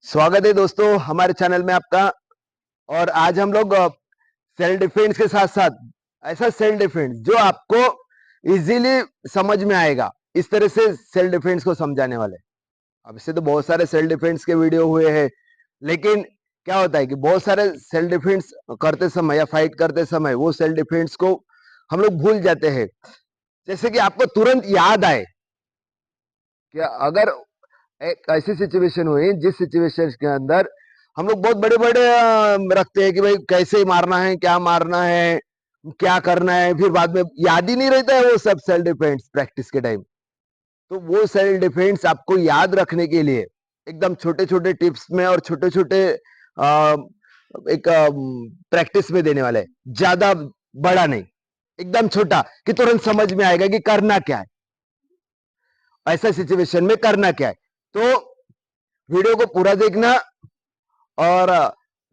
स्वागत है दोस्तों हमारे चैनल में आपका। और आज हम लोग सेल्फ डिफेंस के साथ साथ ऐसा सेल्फ डिफेंस जो आपको इजीली समझ में आएगा, इस तरह से सेल्फ डिफेंस को समझाने वाले। अब इससे तो बहुत सारे सेल्फ डिफेंस के वीडियो हुए हैं, लेकिन क्या होता है कि बहुत सारे सेल्फ डिफेंस करते समय या फाइट करते समय वो सेल्फ डिफेंस को हम लोग भूल जाते हैं। जैसे कि आपको तुरंत याद आए कि अगर एक ऐसी सिचुएशन हुई जिस सिचुएशन के अंदर हम लोग बहुत बड़े बड़े रखते हैं कि भाई कैसे मारना है, क्या मारना है, क्या करना है, फिर बाद में याद ही नहीं रहता है वो सब सेल्फ डिफेंस प्रैक्टिस के टाइम। तो वो सेल्फ डिफेंस आपको याद रखने के लिए एकदम छोटे छोटे टिप्स में और छोटे छोटे एक प्रैक्टिस में देने वाले हैं। ज्यादा बड़ा नहीं, एकदम छोटा कि तुरंत समझ में आएगा कि करना क्या है, ऐसा सिचुएशन में करना क्या है। तो वीडियो को पूरा देखना, और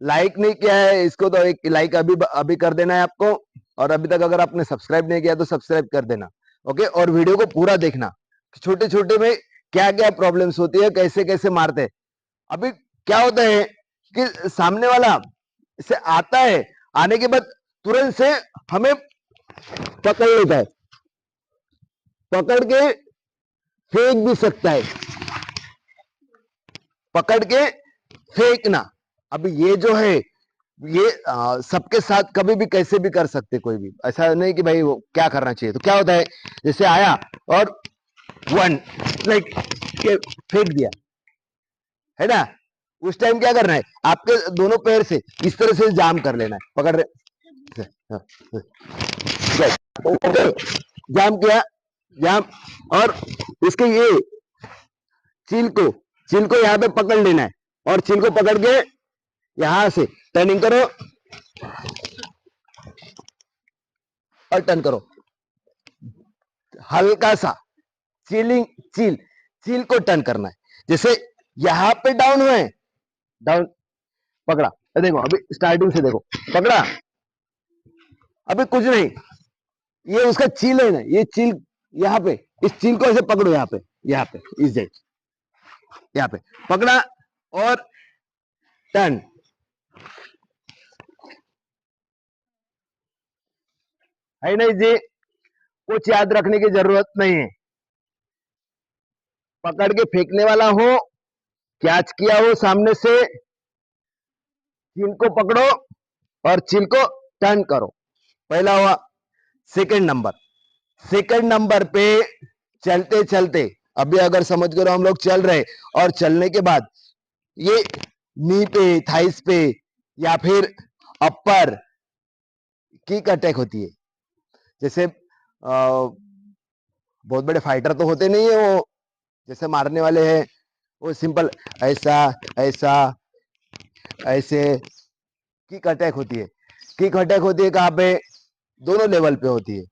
लाइक नहीं किया है इसको तो एक लाइक अभी अभी कर देना है आपको। और अभी तक अगर आपने सब्सक्राइब नहीं किया तो सब्सक्राइब कर देना। ओके, और वीडियो को पूरा देखना, छोटे छोटे में क्या क्या प्रॉब्लम्स होती है, कैसे कैसे मारते हैं। अभी क्या होता है कि सामने वाला से आता है, आने के बाद तुरंत से हमें पकड़ लेता है, पकड़ के फेंक भी सकता है, पकड़ के फेंकना। अब ये जो है ये सबके साथ कभी भी कैसे भी कर सकते, कोई भी ऐसा नहीं कि भाई वो क्या करना चाहिए। तो क्या होता है, जैसे आया और वन लाइक के फेंक दिया है ना, उस टाइम क्या करना है, आपके दोनों पैर से इस तरह से जाम कर लेना है, पकड़ रहे जाम किया, जाम। और इसके ये चील को यहाँ पे पकड़ लेना है, और चील को पकड़ के यहां से टर्निंग करो और टर्न करो, हल्का सा चीलिंग चील चील को टर्न करना है। जैसे यहां पे डाउन हुए, डाउन पकड़ा, देखो अभी स्टार्टिंग से देखो, पकड़ा, अभी कुछ नहीं, ये उसका चील है ना, ये चील यहाँ पे, इस चील को ऐसे पकड़ो, यहाँ पे इस जगह, यहाँ पे पकड़ा और टर्न। है नहीं जी, कुछ याद रखने की जरूरत नहीं है। पकड़ के फेंकने वाला हो, कैच किया हो सामने से, चील को पकड़ो और चील को टर्न करो, पहला हुआ। सेकंड नंबर पे चलते चलते, अभी अगर समझ करो हम लोग चल रहे, और चलने के बाद ये नी पे, थाइस पे या फिर अपर किक अटैक होती है। जैसे बहुत बड़े फाइटर तो होते नहीं है वो, जैसे मारने वाले हैं वो सिंपल ऐसा ऐसा ऐसे किक अटैक होती है। किक अटैक होती है कहाँ पे, दोनों लेवल पे होती है।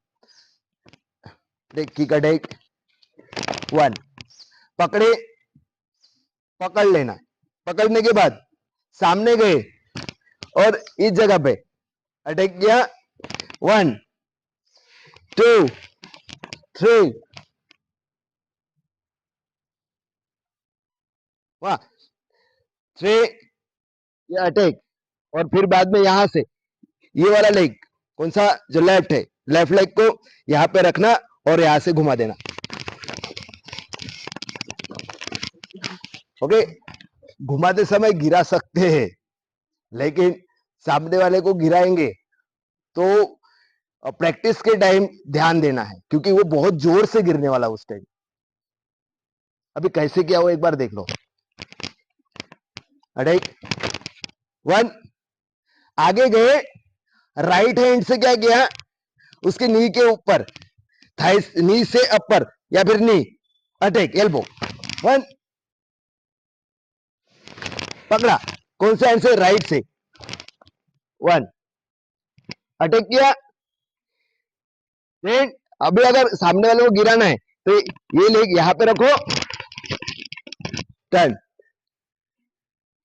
देख किक अटैक, वन, पकड़े, पकड़ लेना, पकड़ने के बाद सामने गए और इस जगह पे अटैक किया, वन टू थ्री, वाह, थ्री, ये अटैक। और फिर बाद में यहां से ये वाला लेग, कौन सा, जो लेफ्ट है, लेफ्ट लेग को यहाँ पे रखना और यहां से घुमा देना। ओके, घुमाते समय गिरा सकते हैं, लेकिन सामने वाले को गिराएंगे तो प्रैक्टिस के टाइम ध्यान देना है, क्योंकि वो बहुत जोर से गिरने वाला उस टाइम। अभी कैसे किया वो एक बार देख लो। अटैक, वन, आगे गए, राइट हैंड से क्या किया, उसके नी के ऊपर, थाइस, नी से अपर या फिर नी, अटैक, एल्बो, वन, पकड़ा, कौन से हैंड से, राइट से, वन, अटैक किया। देन अभी अगर सामने वाले को गिराना है तो ये लेग यहां पे रखो, टर्न,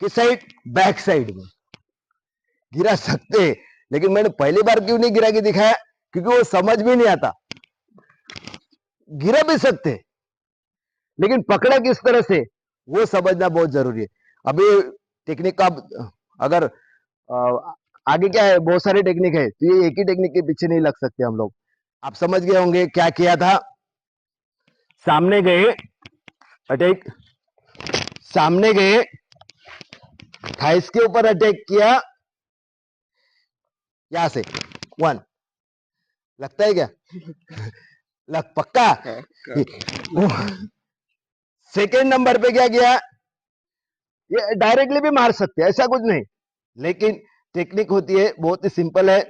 किस साइड, बैक साइड में गिरा सकते हैं। लेकिन मैंने पहली बार क्यों नहीं गिरा के दिखाया, क्योंकि वो समझ में नहीं आता। गिरा भी सकते, लेकिन पकड़ा किस तरह से वो समझना बहुत जरूरी है। अभी टेक्निक का अगर आगे क्या है, बहुत सारे टेक्निक है, तो ये एक ही टेक्निक के पीछे नहीं लग सकते हम लोग। आप समझ गए होंगे क्या किया था। सामने गए, अटैक, सामने गए, थाइस के ऊपर अटैक किया, यहां से 1, लगता है क्या? लग पक्का। सेकेंड नंबर पे क्या किया, ये डायरेक्टली भी मार सकते हैं, ऐसा कुछ नहीं, लेकिन टेक्निक होती है बहुत ही सिंपल है।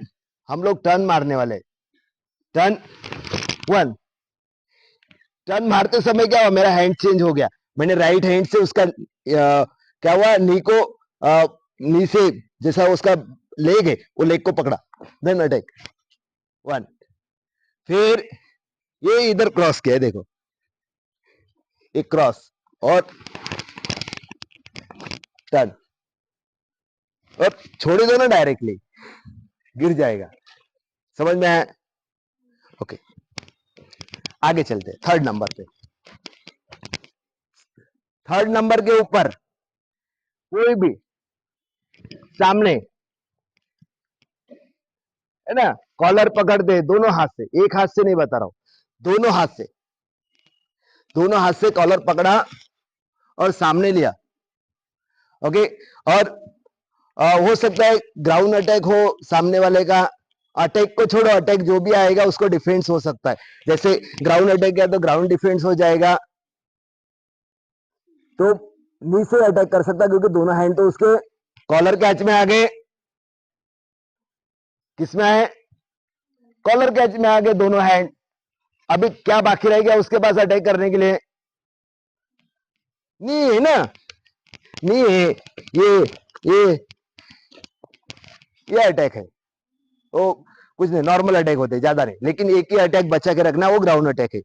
हम लोग टर्न मारने वाले, टर्न 1, टर्न मारते समय क्या हुआ, मेरा हैंड चेंज हो गया, मैंने राइट हैंड से उसका क्या हुआ, नी को नी से जैसा उसका लेग है वो लेग को पकड़ा, देन अटैक 1, फिर ये इधर क्रॉस किया, देखो एक क्रॉस और टर्न, और छोड़ दो ना डायरेक्टली, गिर जाएगा। समझ में आया? ओके, आगे चलते थर्ड नंबर पे। थर्ड नंबर के ऊपर कोई भी सामने है ना, कॉलर पकड़ दे दोनों हाथ से, एक हाथ से नहीं बता रहा हूं, दोनों हाथ से, दोनों हाथ से कॉलर पकड़ा और सामने लिया। ओके, और हो सकता है ग्राउंड अटैक हो सामने वाले का, अटैक को छोड़ो, अटैक जो भी आएगा उसको डिफेंस हो सकता है, जैसे ग्राउंड अटैक किया तो ग्राउंड डिफेंस हो जाएगा, तो नी से अटैक कर सकता है क्योंकि दोनों हैंड तो उसके कॉलर कैच में आ गए, किसमें आए, कॉलर कैच में आ गए दोनों हैंड। अभी क्या बाकी रह गया उसके पास अटैक करने के लिए, नी है ना, नी है, ये ये अटैक है, वो कुछ नहीं, नॉर्मल अटैक होते हैं, ज्यादा नहीं, लेकिन एक ही अटैक बचा के रखना, वो ग्राउंड अटैक है।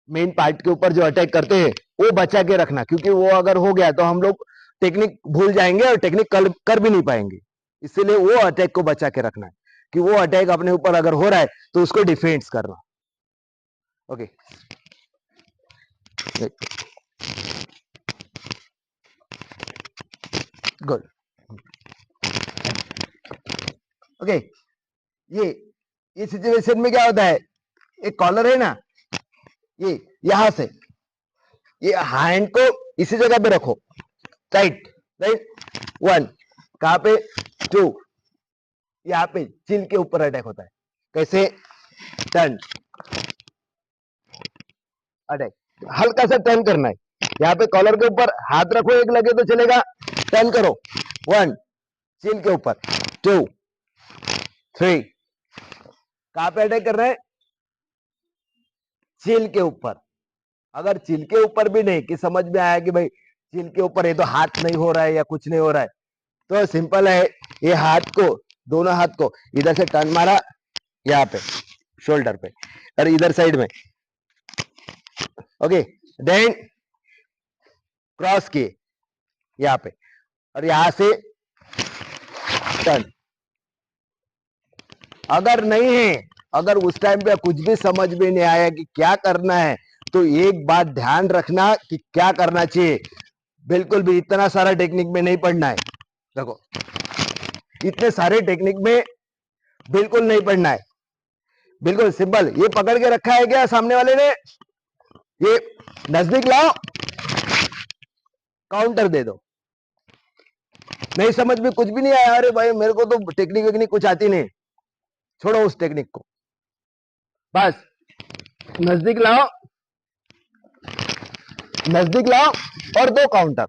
मेन पार्ट के ऊपर जो अटैक करते हैं वो बचा के रखना, क्योंकि वो अगर हो गया तो हम लोग टेक्निक भूल जाएंगे और टेक्निक कर भी नहीं पाएंगे, इसीलिए वो अटैक को बचा के रखना है, कि वो अटैक अपने ऊपर अगर हो रहा है तो उसको डिफेंस करना। Okay, good. ओके, ये सिचुएशन में क्या होता है, एक कॉलर है ना, ये यहां से ये हैंड को इसी जगह पे रखो, टाइट, राइट, 1, कहां पे, 2, यहाँ पे चिल के ऊपर अटैक होता है, कैसे, टर्न अटैक, हल्का सा टर्न करना है, यहाँ पे कॉलर के ऊपर हाथ रखो, एक लगे तो चलेगा, टर्न करो, 1, चिल के ऊपर, 2, 3, कहां पे अटैक कर रहे हैं, चिल के ऊपर। अगर चिल के ऊपर भी नहीं, कि समझ में आया कि भाई चिल के ऊपर है तो हाथ नहीं हो रहा है या कुछ नहीं हो रहा है, तो सिंपल है, ये हाथ को, दोनों हाथ को इधर से टर्न मारा, यहाँ पे शोल्डर पे और इधर साइड में, ओके, देन क्रॉस किए यहाँ पे, और यहां से टर्न। अगर नहीं है, अगर उस टाइम पे कुछ भी समझ में नहीं आया कि क्या करना है, तो एक बात ध्यान रखना कि क्या करना चाहिए, बिल्कुल भी इतना सारा टेक्निक में नहीं पढ़ना है। देखो, इतने सारे टेक्निक में बिल्कुल नहीं पढ़ना है, बिल्कुल सिंपल, ये पकड़ के रखा है क्या सामने वाले ने, ये नजदीक लाओ, काउंटर दे दो, नहीं समझ में कुछ भी नहीं आया, अरे भाई मेरे को तो टेक्निक वेक्निक कुछ आती नहीं, छोड़ो उस टेक्निक को, बस नजदीक लाओ, नजदीक लाओ और दो काउंटर।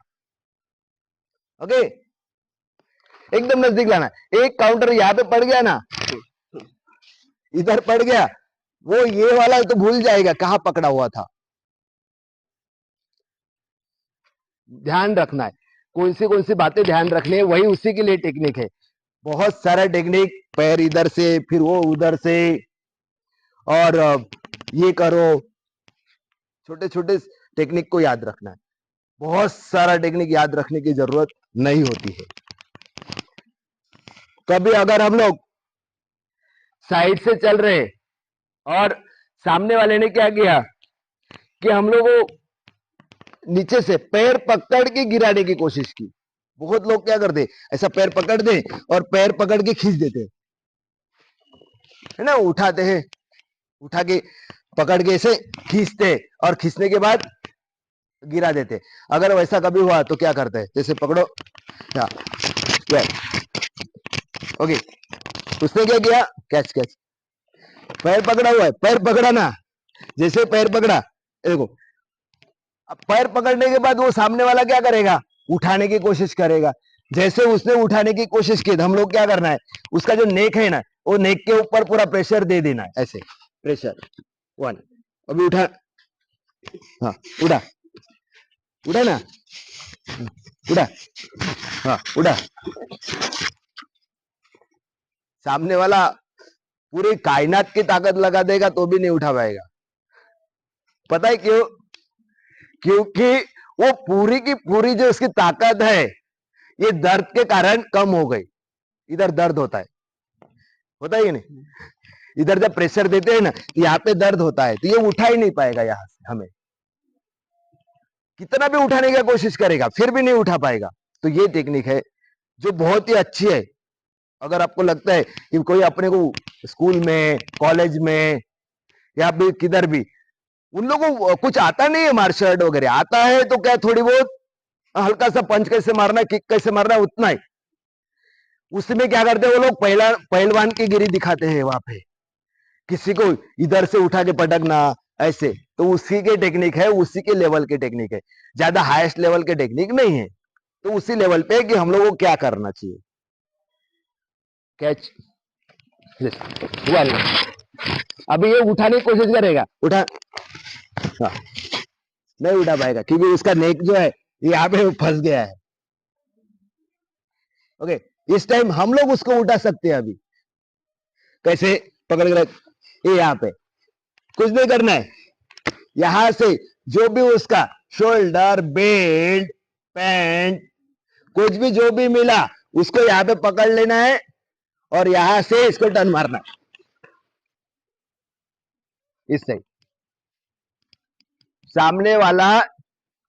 ओके, एकदम नजदीक लाना, एक काउंटर यहां पे पड़ गया ना, इधर पड़ गया, वो ये वाला तो भूल जाएगा कहां पकड़ा हुआ था। ध्यान रखना है, कौन सी बातें ध्यान रखनी है, वही उसी के लिए टेक्निक है। बहुत सारा टेक्निक, पैर इधर से फिर वो उधर से, और ये करो, छोटे छोटे टेक्निक को याद रखना है, बहुत सारा टेक्निक याद रखने की जरूरत नहीं होती है। कभी अगर हम लोग साइड से चल रहे और सामने वाले ने क्या किया कि हम लोग नीचे से पैर पकड़ के गिराने की कोशिश की। बहुत लोग क्या करते, ऐसा पैर पकड़ दे और पैर पकड़ के खींच देते है ना, उठाते हैं, उठा के पकड़ के ऐसे खींचते और खींचने के बाद गिरा देते। अगर वैसा कभी हुआ तो क्या करते हैं, जैसे पकड़ो, ओके, उसने क्या किया, कैच कैच, पैर पकड़ा हुआ है, पैर पकड़ा ना, जैसे पैर पकड़ा, देखो अब पैर पकड़ने के बाद वो सामने वाला क्या करेगा, उठाने की कोशिश करेगा। जैसे उसने उठाने की कोशिश की, तो हम लोग क्या करना है, उसका जो नेक है ना, वो नेक के ऊपर पूरा प्रेशर दे देना है, ऐसे प्रेशर, 1, अभी उठा, हाँ उड़ा, उड़ा ना, उड़ा, हाँ उड़ा। सामने वाला पूरी कायनात की ताकत लगा देगा तो भी नहीं उठा पाएगा। पता है क्यों? क्योंकि वो पूरी की पूरी जो उसकी ताकत है, ये दर्द के कारण कम हो गई। इधर दर्द होता है कि नहीं, इधर जब प्रेशर देते हैं ना, तो यहाँ पे दर्द होता है, तो ये उठा ही नहीं पाएगा। यहां से हमें कितना भी उठाने की कोशिश करेगा, फिर भी नहीं उठा पाएगा। तो ये टेक्निक है जो बहुत ही अच्छी है। अगर आपको लगता है कि कोई अपने को स्कूल में, कॉलेज में या भी किधर भी, उन लोगों को कुछ आता नहीं है, मार्शल आर्ट वगैरह आता है तो क्या थोड़ी बहुत हल्का सा पंच कैसे मारना है, किक कैसे मारना है, उतना ही। उसमें क्या करते हैं वो लोग, पहलवान की गिरी दिखाते हैं वहां पे, किसी को इधर से उठा के पटकना, ऐसे। तो उसी के टेक्निक है, उसी के लेवल के टेक्निक है, ज्यादा हाईएस्ट लेवल के टेक्निक नहीं है। तो उसी लेवल पे कि हम लोगों को क्या करना चाहिए। कैच, अभी ये उठाने की कोशिश करेगा, उठा, हाँ, नहीं उठा पाएगा क्योंकि उसका नेक जो है यहाँ पे फंस गया है। ओके, इस टाइम हम लोग उसको उठा सकते हैं। अभी कैसे पकड़ कर, ये यहाँ पे कुछ नहीं करना है, यहां से जो भी उसका शोल्डर, बेल्ट, पैंट, कुछ भी जो भी मिला उसको यहाँ पे पकड़ लेना है और यहां से इसको टर्न मारना है, इससे सामने वाला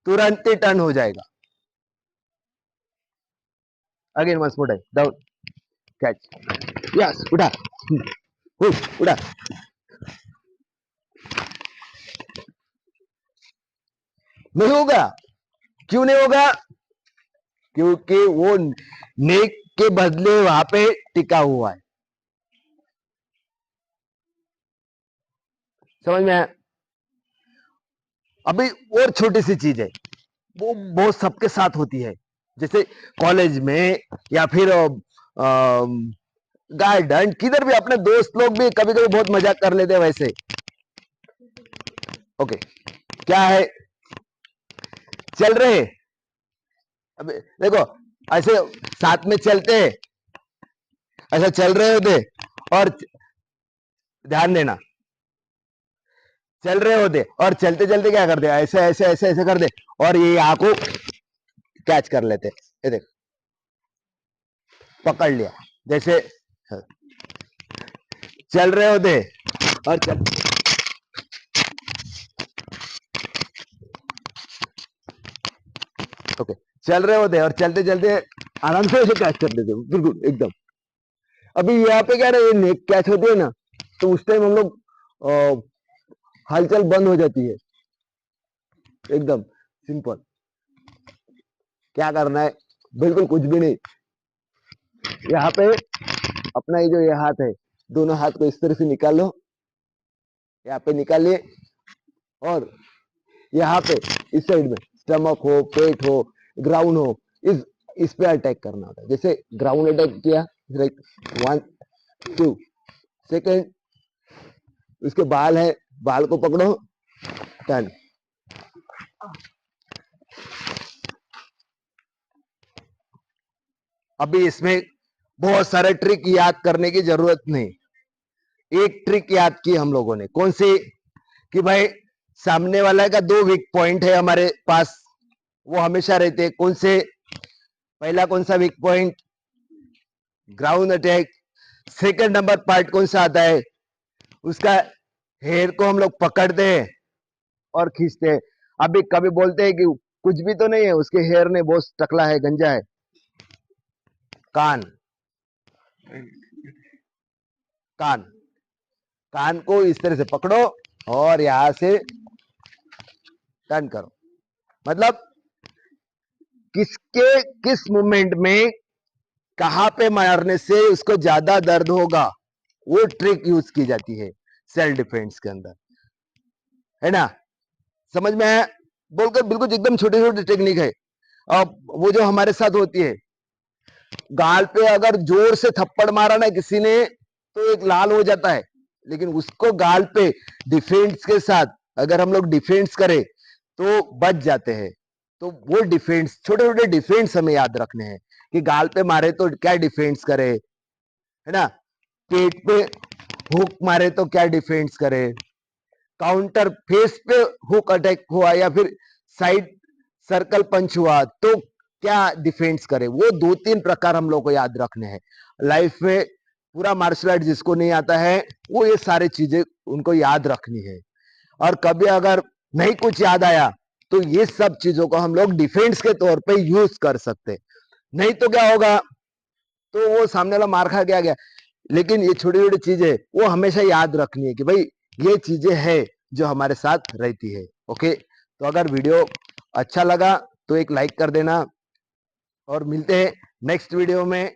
तुरंत ही टर्न हो जाएगा। Again once more time, down, catch, yes, उठा, उठा। नहीं होगा, क्यों नहीं होगा? क्योंकि वो नेक के बदले वहां पे टिका हुआ है। समझ में आया? अभी और छोटी सी चीज है, वो बहुत सबके साथ होती है, जैसे कॉलेज में या फिर गार्डन, किधर भी अपने दोस्त लोग भी कभी कभी बहुत मजाक कर लेते हैं वैसे। ओके, क्या है, चल रहे, अभी देखो ऐसे साथ में चलते, ऐसा चल रहे होते, और ध्यान देना, चल रहे होते और चलते चलते क्या करते, ऐसे ऐसे ऐसे ऐसे कर दे और ये यहाँ को कैच कर लेते, ये देख, पकड़ लिया। जैसे चल रहे होते और चल, ओके, चल रहे होते और चलते चलते आराम से ऐसे कैच कर लेते, बिल्कुल एकदम। अभी यहाँ पे क्या रहे, नेक कैच होती है ना, तो उस टाइम हम लोग हलचल बंद हो जाती है, एकदम सिंपल। क्या करना है, बिल्कुल कुछ भी नहीं, यहाँ पे अपना ये जो ये हाथ है, दोनों हाथ को इस तरह से निकाल लो, यहाँ पे निकालिए, और यहाँ पे इस साइड में स्टमक हो, पेट हो, ग्राउंड हो, इस पे अटैक करना होता है। जैसे ग्राउंड अटैक किया, लाइक 1 2 सेकेंड, उसके बाल है, बाल को पकड़ो, टर्न। अभी इसमें बहुत सारे ट्रिक याद करने की जरूरत नहीं, एक ट्रिक याद की हम लोगों ने, कौन सी, कि भाई सामने वाला का 2 वीक पॉइंट है हमारे पास, वो हमेशा रहते हैं। कौन से, पहला कौन सा weak point, ground attack. Second number part कौन सा आता है, उसका हेयर को हम लोग पकड़ते हैं और खींचते हैं। अभी कभी बोलते हैं कि कुछ भी तो नहीं है, उसके हेयर ने बहुत टकला है, गंजा है। कान, कान, कान को इस तरह से पकड़ो और यहां से टर्न करो, मतलब किसके किस मूवमेंट में कहां पे मारने से उसको ज्यादा दर्द होगा, वो ट्रिक यूज की जाती है सेल्फ डिफेंस के अंदर, है ना। समझ में है? बोलकर बिल्कुल एकदम छोटी छोटी टेक्निक है। अब वो जो हमारे साथ होती है, गाल पे अगर जोर से थप्पड़ मारा ना किसी ने तो एक लाल हो जाता है, लेकिन उसको गाल पे डिफेंस के साथ अगर हम लोग डिफेंस करें तो बच जाते हैं। तो वो डिफेंस, छोटे छोटे डिफेंस हमें याद रखने हैं कि गाल पे मारे तो क्या डिफेंस करे, है ना, पेट पे हुक मारे तो क्या डिफेंस करे, काउंटर फेस पे हुक अटैक हुआ या फिर साइड सर्कल पंच हुआ तो क्या डिफेंस करे। वो दो तीन प्रकार हम लोग को याद रखने हैं लाइफ में। पूरा मार्शल आर्ट जिसको नहीं आता है वो ये सारी चीजें उनको याद रखनी है। और कभी अगर नहीं कुछ याद आया तो ये सब चीजों को हम लोग डिफेंस के तौर पे यूज कर सकते। नहीं तो क्या होगा, तो वो सामने वाला मार खा गया गया। लेकिन ये छोटी छोटी चीजें वो हमेशा याद रखनी है कि भाई ये चीजें है जो हमारे साथ रहती है। ओके, तो अगर वीडियो अच्छा लगा तो एक लाइक कर देना और मिलते हैं नेक्स्ट वीडियो में।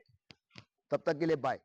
तब तक के लिए बाय।